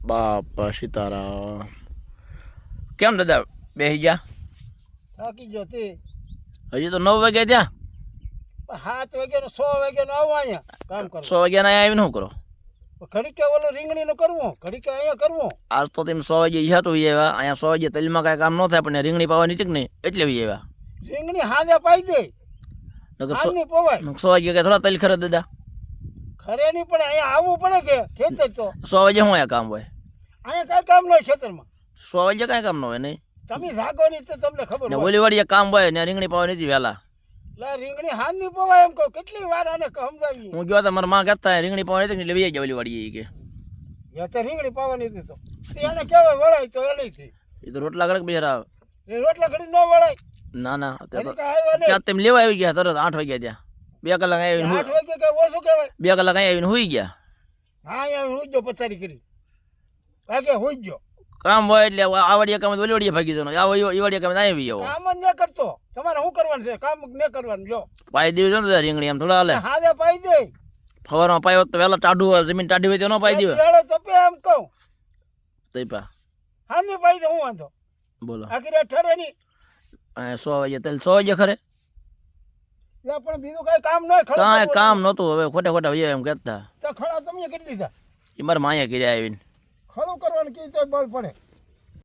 બાપા સીતારામ. કેમ દાદા બેસી ગયા? થાકી ગયો તે હજી તો 9 વાગ્યા ત્યાં. 7 વાગ્યાનો 6 વાગ્યાનો આવું અહીંયા કામ કરો. 100 વાગ્યાના અહીંયા આવીને શું કરો? ઘડીકે ઓલો રીંગણીનું કરવું, ઘડીકે અહીંયા કરવું. આજ તો તમે 100 વાગે ઈયા તો આવ્યા. અહીંયા 100 વાગે તલમાં કાંઈ કામ ન થાય પણ રીંગણી પાવાની હતી કે નહીં એટલે આવ્યા. રીંગણી હાજે પાઈ દે, હાજની પવાય. 100 વાગે કાંઈ થોડા તલ ખરે દાદા? ખરે નહીં પણ અહીંયા આવવું પડે કે ખેતર તો 100 વાગે શું અહીંયા કામ હોય? અહીંયા કાંઈ કામ ન હોય ખેતરમાં. 100 વાગે કાંઈ કામ ન હોય નહીં. તમે જાગો નહીં તો તમને ખબર ને હોય. ઓલી વાડીએ કામ હોય ને રીંગણી પાવાની હતી વહેલા. લા રીંગણી હાજની પવાય એમ કહું, કેટલી વાર આને સમજાવી. હું ગયો તો મારા માં કહેતા રીંગણી પાવાની હતી એટલે લઈ ગયા ઓલી વાડીએ કે. એ તો રીંગણી પાવાની હતી તો એને કહેવાય વળાય તો એનીથી. એ તો રોટલા કડક બિચારા. એ રોટલા ઘડી ન વળાય. ના ના હજી કાંઈ આવ્યા નહીં. ત્યાં તેમ લેવા આવી ગયા તરત 8 વાગ્યા ત્યાં. 2 કલાક આવીને 8 વાગે કઈ ઓછું કહેવાય. 2 કલાક આવીને હુઈ ગયા. હા અહીંયા હુઈ ગયો પથારી કરી વાગે હુઈ ગયો. કામ હોય એટલે આ વાડીએ કામ ઓલી વાડીએ ભાગી જવાનું. આ વાડીએ કામ આવી આવો. કામ જ ન કરતો તમારે શું કરવાનું છે? કામ ન કરવાનું. જો પાઈ દેવી છે ને રીંગણી આમ થોડા હાલે. હાજે પાઈ દે. ફવારમાં પાયો તો વહેલા ટાઢું હોય, જમીન ટાઢી હોય તો ન પાઈ દેવે. એળે તપે એમ કહું તઈપા હાજે પાઈ દે. હું વાંધો બોલો. આખી ઠરે નહીં. 100 વાગે તેલ 100 વાગે ખરે એટલે પણ બીજું કઈ કામ ન હોય. કાંઈ કામ નહોતું. હવે ખોટા ખોટા ભાઈ એમ કહેતા. તો ખડા તમે કરી દીધા. એ મારા માયા કર્યા આવીને. ખડું કરવાનું કીધું તો બળ પડે.